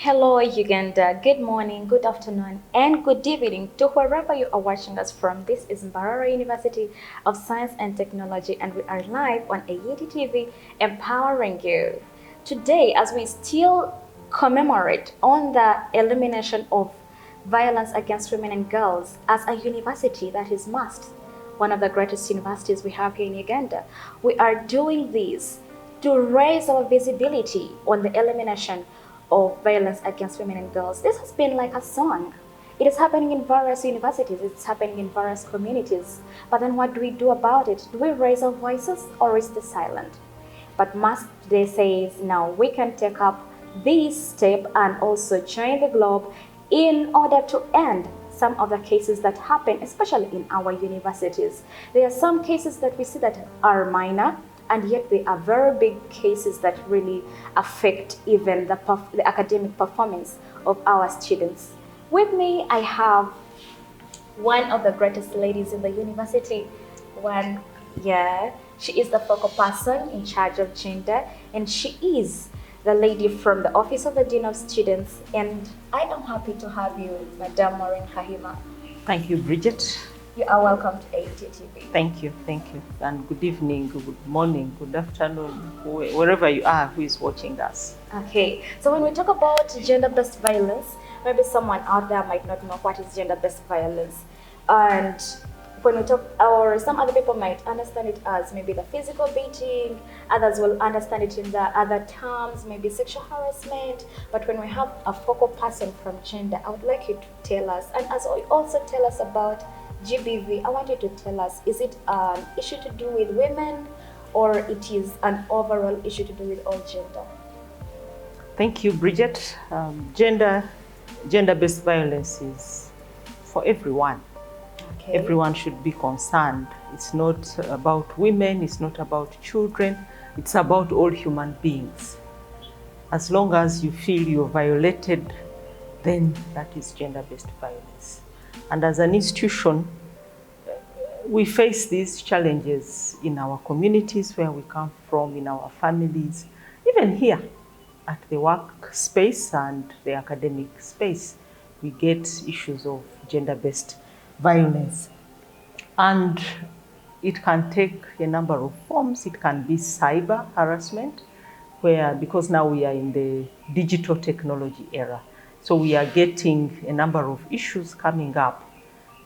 Hello, Uganda. Good morning, good afternoon, and good evening to wherever you are watching us from. This is Mbarara University of Science and Technology, and we are live on AET TV, empowering you. Today, as we still commemorate on the elimination of violence against women and girls as a university that is must, one of the greatest universities we have here in Uganda, we are doing this to raise our visibility on the elimination of violence against women and girls. This has been like a song. It is happening in various universities, it's happening in various communities. But then what do we do about it? Do we raise our voices or is it silent? But must today says now we can take up this step and also join the globe in order to end some of the cases that happen, especially in our universities. There are some cases that we see that are minor, and yet they are very big cases that really affect even the academic performance of our students. With me, I have one of the greatest ladies in the university. She is the focal person in charge of gender, and she is the lady from the Office of the Dean of Students. And I am happy to have you, Madam Maureen Kahima. Thank you, Bridget. You are welcome to AET TV. Thank you. And good evening, good morning, good afternoon, wherever you are who is watching us. Okay, so when we talk about gender-based violence, maybe someone out there might not know what is gender-based violence. And when we talk, or some other people might understand it as maybe the physical beating, others will understand it in the other terms, maybe sexual harassment. But when we have a focal person from gender, I would like you to tell us, and as also tell us about GBV, I want you to tell us, is it an issue to do with women or it is an overall issue to do with all gender? Thank you, Bridget. Gender-based violence is for everyone. Okay. Everyone should be concerned. It's not about women, it's not about children, it's about all human beings. As long as you feel you're violated, then that is gender-based violence. And as an institution, we face these challenges in our communities where we come from, in our families, even here at the workspace and the academic space, we get issues of gender-based violence. And it can take a number of forms. It can be cyber harassment, where, because now we are in the digital technology era, so we are getting a number of issues coming up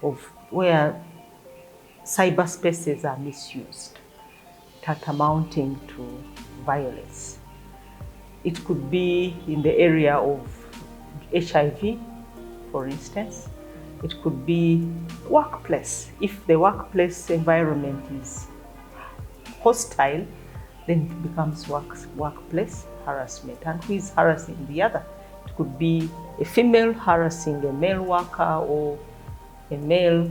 of where cyberspaces are misused, amounting to violence. It could be in the area of HIV, for instance. It could be workplace. If the workplace environment is hostile, then it becomes workplace harassment. And who is harassing the other? It could be a female harassing a male worker or a male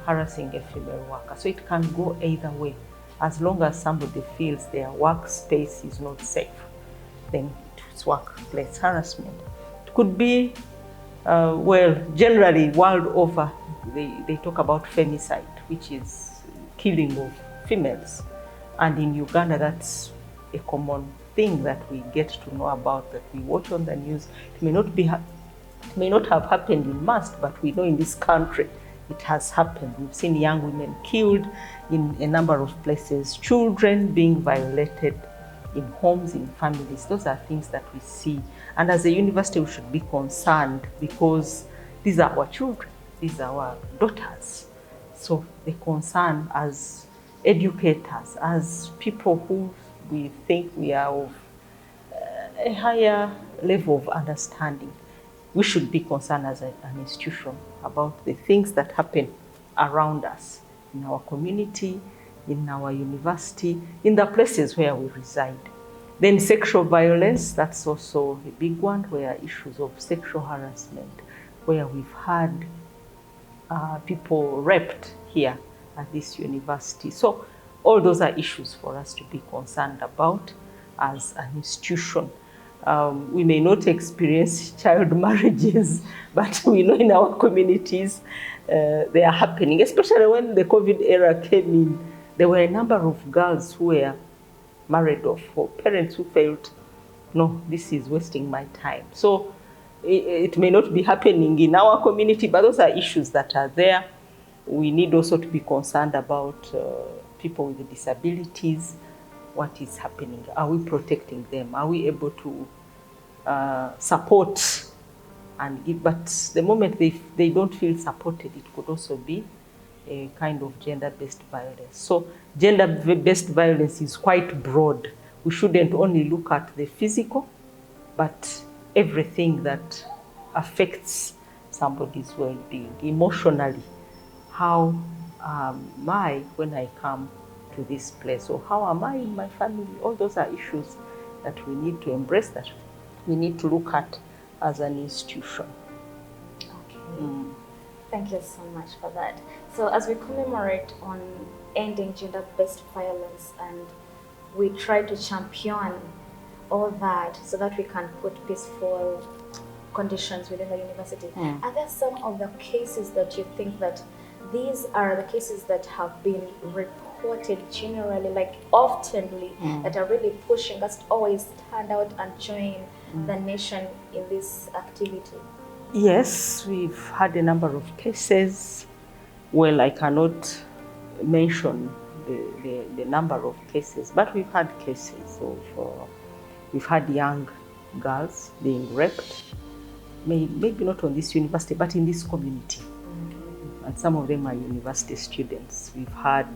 harassing a female worker. So it can go either way. As long as somebody feels their workspace is not safe, then it's workplace harassment. It could be, generally world over, they talk about femicide, which is killing of females. And in Uganda, that's a common thing that we get to know about, that we watch on the news. It may not have happened in mass, but we know in this country it has happened. We've seen young women killed in a number of places, children being violated in homes, in families. Those are things that we see. And as a university, we should be concerned because these are our children, these are our daughters. So the concern as educators, as people who we think we are of a higher level of understanding, we should be concerned as an institution about the things that happen around us, in our community, in our university, in the places where we reside. Then sexual violence, that's also a big one, where issues of sexual harassment, where we've had people raped here at this university. So all those are issues for us to be concerned about as an institution. We may not experience child marriages, but we know in our communities they are happening. Especially when the COVID era came in, there were a number of girls who were married off, or parents who felt, no, this is wasting my time. So it may not be happening in our community, but those are issues that are there. We need also to be concerned about people with disabilities. What is happening? Are we protecting them? Are we able to support and give? But the moment they don't feel supported, it could also be a kind of gender-based violence. So gender-based violence is quite broad. We shouldn't only look at the physical, but everything that affects somebody's well-being. Emotionally, how am I when I come to this place? Or how am I in my family? All those are issues that we need to embrace, that we need to look at as an institution. Okay. Thank you so much for that. So as we commemorate on ending gender-based violence and we try to champion all that so that we can put peaceful conditions within the university, are there some of the cases that you think that these are the cases that have been reported generally, like oftenly, that are really pushing us to always stand out and join the nation in this activity? Yes, we've had a number of cases. Well, I cannot mention the number of cases, but we've had cases of, we've had young girls being raped, maybe not on this university, but in this community. And some of them are university students. We've had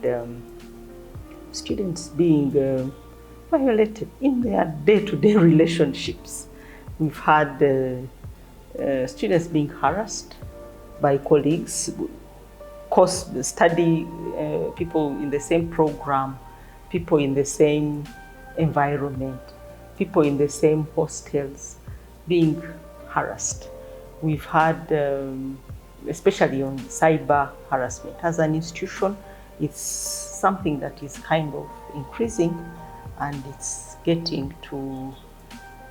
students being violated in their day-to-day relationships. We've had students being harassed by colleagues, study people in the same program, people in the same environment, people in the same hostels being harassed. We've had, especially on cyber harassment, as an institution, it's something that is kind of increasing and it's getting to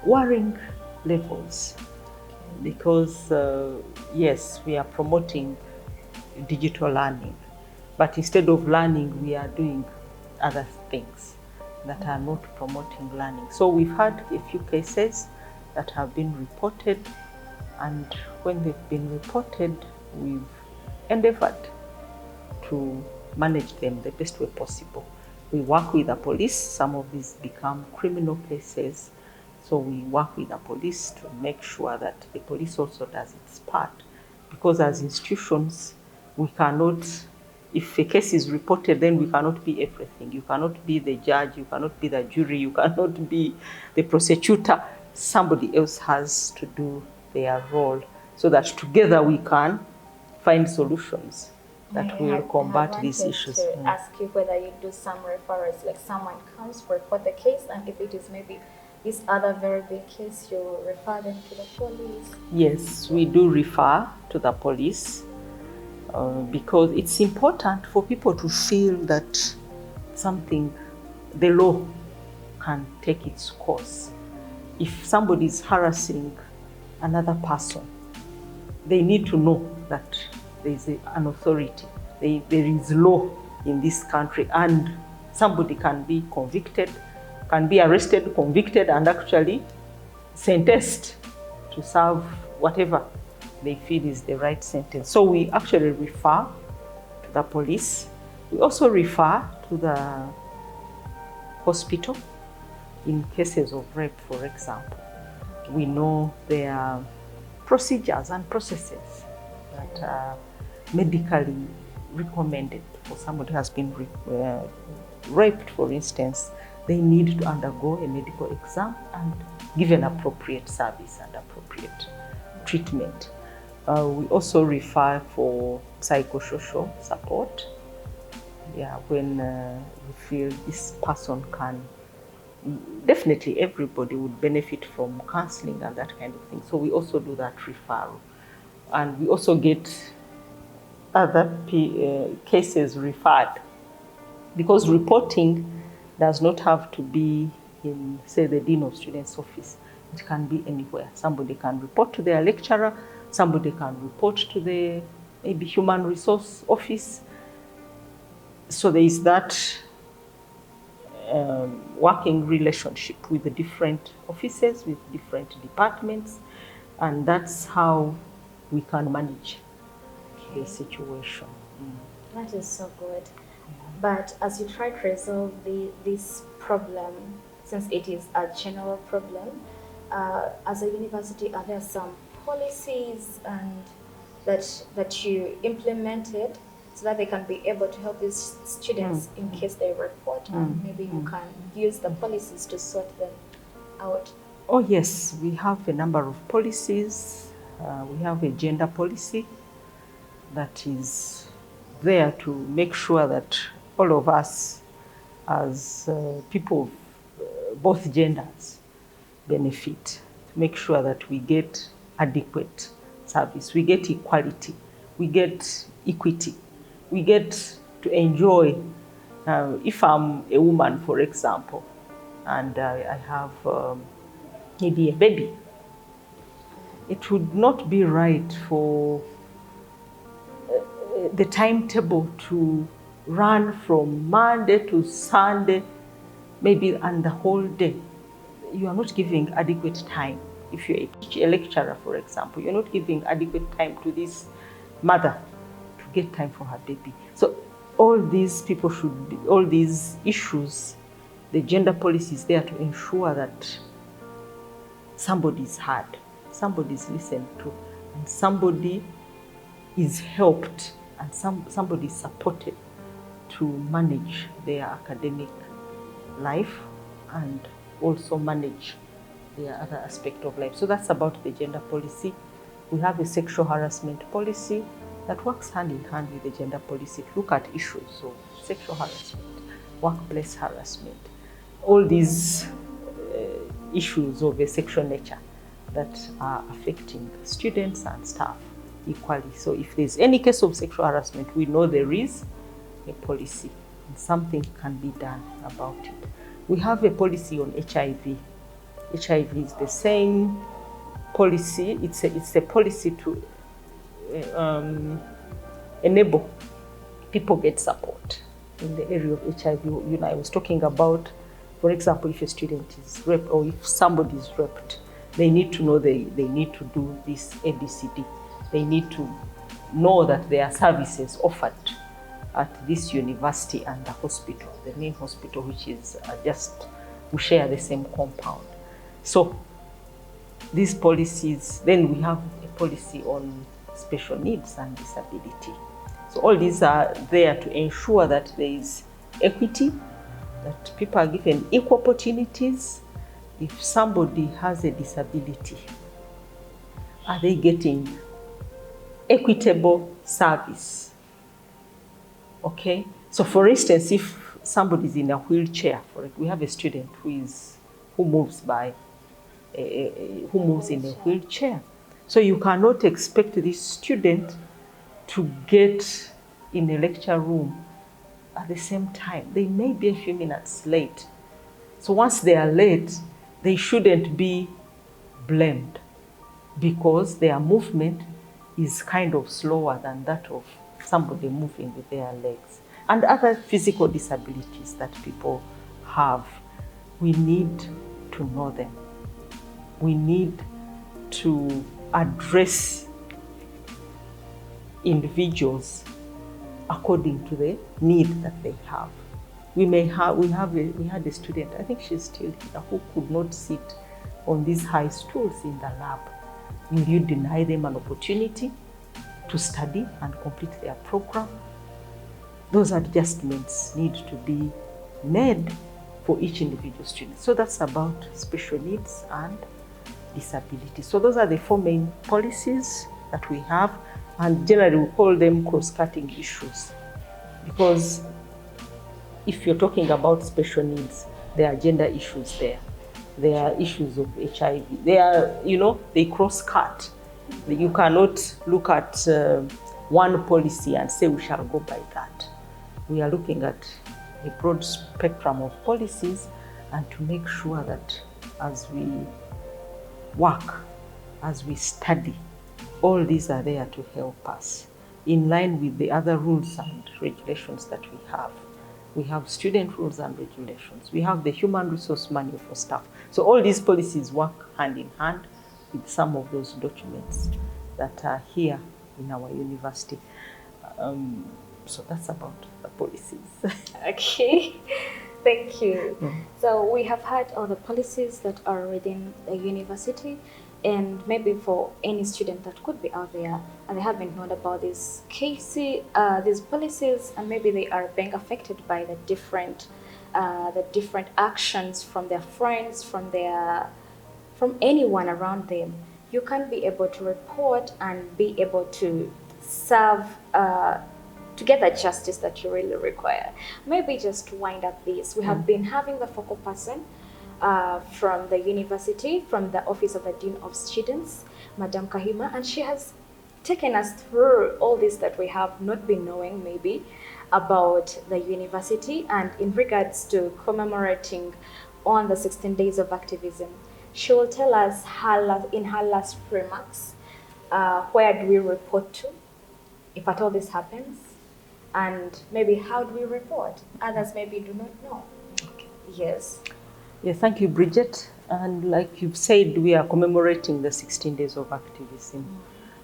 worrying levels. Because yes, we are promoting digital learning, but instead of learning, we are doing other things that are not promoting learning. So we've had a few cases that have been reported, and when they've been reported, we've endeavored to manage them the best way possible. We work with the police. Some of these become criminal cases. So we work with the police to make sure that the police also does its part. Because as institutions, we cannot, if a case is reported, then we cannot be everything. You cannot be the judge, you cannot be the jury, you cannot be the prosecutor. Somebody else has to do their role so that together we can find solutions that will combat these issues. To ask you whether you do some referrals, like someone comes to report the case, and if it is maybe this other very big case, you refer them to the police? Yes, we do refer to the police because it's important for people to feel that the law can take its course. If somebody is harassing another person, they need to know that there is an authority. There is law in this country, and somebody can be convicted, can be arrested, convicted, and actually sentenced to serve whatever they feel is the right sentence. So we actually refer to the police. We also refer to the hospital in cases of rape, for example. We know there are procedures and processes that are medically recommended for somebody who has been raped, for instance. They need to undergo a medical exam and give an appropriate service and appropriate treatment. We also refer for psychosocial support. Yeah, when we feel this person can, definitely everybody would benefit from counseling and that kind of thing. So we also do that referral. And we also get other cases referred, because reporting does not have to be in, say, the Dean of Students' office. It can be anywhere. Somebody can report to their lecturer, somebody can report to the maybe human resource office. So there is that working relationship with the different offices, with different departments, And that's how we can manage the situation. That is so good. But as you try to resolve this problem, since it is a general problem, as a university, are there some policies and that you implemented so that they can be able to help these students in case they report, and maybe you can use the policies to sort them out? Oh yes, we have a number of policies. We have a gender policy that is there to make sure that all of us as people of both genders benefit, to make sure that we get adequate service, we get equality, we get equity, we get to enjoy. If I'm a woman, for example, and I have maybe a baby, it would not be right for the timetable to run from Monday to Sunday, maybe, and the whole day. You are not giving adequate time. If you're a lecturer, for example, you're not giving adequate time to this mother to get time for her baby. So all these people should be, all these issues, the gender policy is there to ensure that somebody is heard, somebody is listened to, and somebody is helped, and somebody is supported to manage their academic life and also manage their other aspect of life. So that's about the gender policy. We have a sexual harassment policy that works hand in hand with the gender policy to look at issues of sexual harassment, workplace harassment, all these issues of a sexual nature that are affecting students and staff equally. So if there's any case of sexual harassment, we know there is a policy and something can be done about it. We have a policy on HIV. HIV is the same policy. It's a policy to enable people get support in the area of HIV. You know, I was talking about, for example, if a student is raped or if somebody is raped, they need to know they need to do this ABCD. They need to know that there are services offered at this university and the hospital, the main hospital, which is we share the same compound. So these policies, then we have a policy on special needs and disability. So all these are there to ensure that there is equity, that people are given equal opportunities. If somebody has a disability, are they getting equitable service? Okay, so for instance, if somebody is in a wheelchair, we have a student who moves in a wheelchair. So you cannot expect this student to get in a lecture room at the same time. They may be a few minutes late. So once they are late, they shouldn't be blamed because their movement is kind of slower than that of somebody moving with their legs. And other physical disabilities that people have, we need to know them. We need to address individuals according to the need that they have. We had a student, I think she's still here, who could not sit on these high stools in the lab. Will you deny them an opportunity to study and complete their program? Those adjustments need to be made for each individual student. So that's about special needs and disability. So those are the four main policies that we have, and generally we call them cross-cutting issues, because if you're talking about special needs, there are gender issues there. There are issues of HIV. They cross-cut. You cannot look at one policy and say we shall go by that. We are looking at a broad spectrum of policies, and to make sure that as we work, as we study, all these are there to help us in line with the other rules and regulations that we have. We have student rules and regulations. We have the human resource manual for staff. So all these policies work hand in hand with some of those documents that are here in our university. So that's about the policies. Okay, thank you. Mm. So we have had all the policies that are within the university, and maybe for any student that could be out there and they haven't known about these cases, these policies, and maybe they are being affected by the different actions from their friends, from anyone around them. You can be able to report and be able to serve. To get the justice that you really require. Maybe just to wind up this, we have been having the focal person from the university, from the Office of the Dean of Students, Madam Kahima, and she has taken us through all this that we have not been knowing maybe about the university and in regards to commemorating on the 16 days of activism. She will tell us in her last remarks, where do we report to if at all this happens, and maybe how do we report? Others maybe do not know. Okay. Yes. Yeah, thank you, Bridget. And like you've said, we are commemorating the 16 days of activism,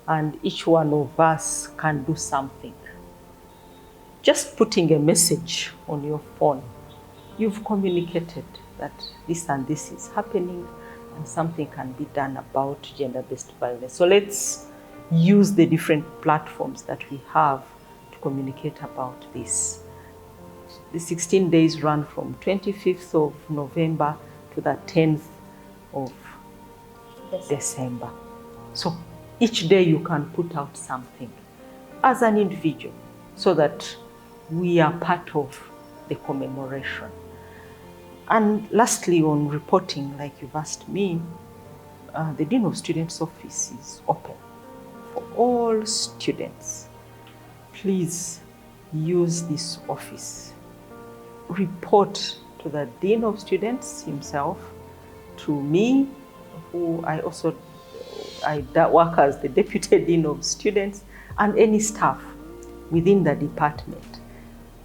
and each one of us can do something. Just putting a message on your phone, you've communicated that this and this is happening and something can be done about gender-based violence. So let's use the different platforms that we have to communicate about this. The 16 days run from 25th of November to the 10th of December. So each day you can put out something as an individual so that we are part of the commemoration. And lastly, on reporting, like you've asked me, the Dean of Students' office is open for all students. Please use this office. Report to the Dean of Students himself, to me, who I work as the Deputy Dean of Students, and any staff within the department.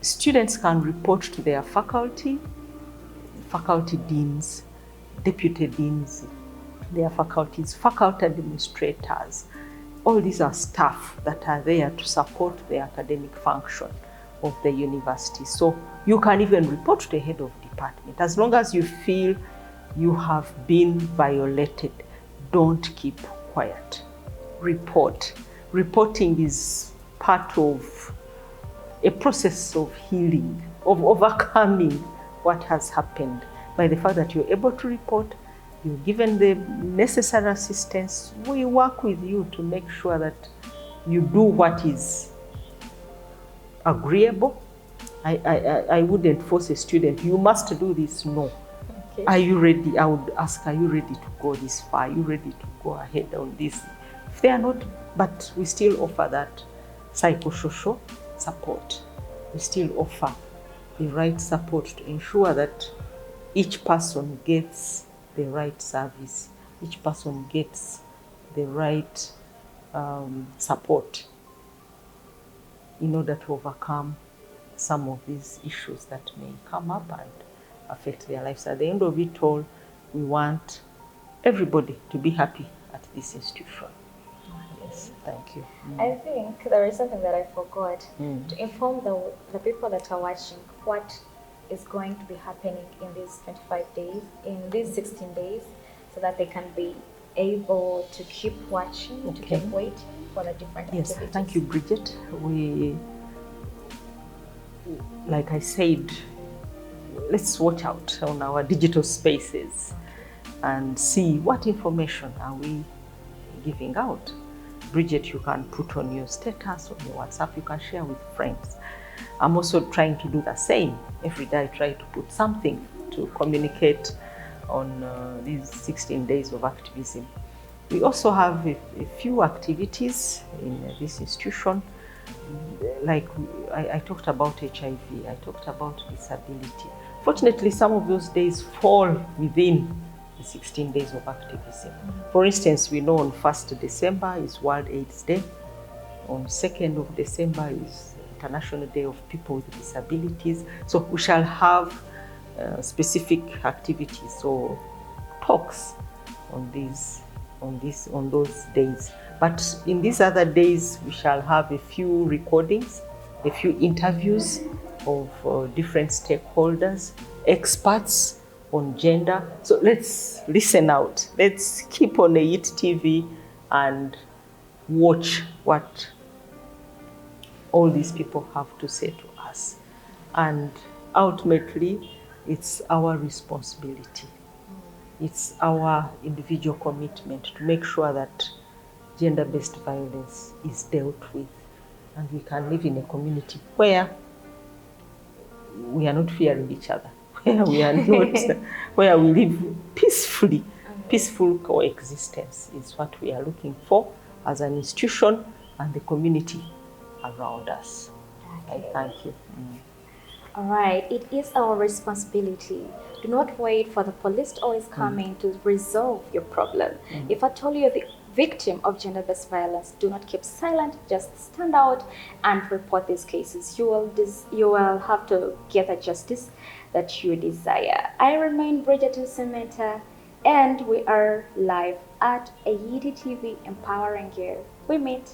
Students can report to their faculty deans, deputy deans, their faculties, faculty administrators. All these are staff that are there to support the academic function of the university. So you can even report to the head of department. As long as you feel you have been violated, don't keep quiet. Report. Reporting is part of a process of healing, of overcoming what has happened. By the fact that you're able to report, you're given the necessary assistance, we work with you to make sure that you do what is agreeable. I wouldn't force a student, you must do this, no. Okay. Are you ready? I would ask, are you ready to go this far? Are you ready to go ahead on this? If they are not, but we still offer that psychosocial support. We still offer the right support to ensure that each person gets the right service, each person gets the right support in order to overcome some of these issues that may come up and affect their lives. At the end of it all, we want everybody to be happy at this institution. Yes, thank you. I think there is something that I forgot to inform the people that are watching what is going to be happening in these 25 days, in these 16 days, so that they can be able to keep watching, to keep waiting for the different activities. Yes, thank you, Bridget. We, like I said, let's watch out on our digital spaces and see what information are we giving out. Bridget, you can put on your status, on your WhatsApp, you can share with friends. I'm also trying to do the same. Every day I try to put something to communicate on these 16 days of activism. We also have a few activities in this institution. Like I talked about HIV, I talked about disability. Fortunately, some of those days fall within the 16 days of activism. For instance, we know on 1st December is World AIDS Day. On 2nd of December is International Day of People with Disabilities. So we shall have specific activities or talks on these on those days. But in these other days, we shall have a few recordings, a few interviews of different stakeholders, experts on gender. So let's listen out. Let's keep on AIT TV and watch what all these people have to say to us. And ultimately, it's our responsibility. It's our individual commitment to make sure that gender-based violence is dealt with, and we can live in a community where we are not fearing each other, where we are not, where we live peacefully. Peaceful coexistence is what we are looking for as an institution and the community around us. I thank you. All right, it is our responsibility. Do not wait for the police to always coming to resolve your problem. If at all you're the victim of gender-based violence, do not keep silent. Just stand out and report these cases. You will have to get the justice that you desire. I remain Bridget Samantha, and we are live at AED TV, empowering you. We meet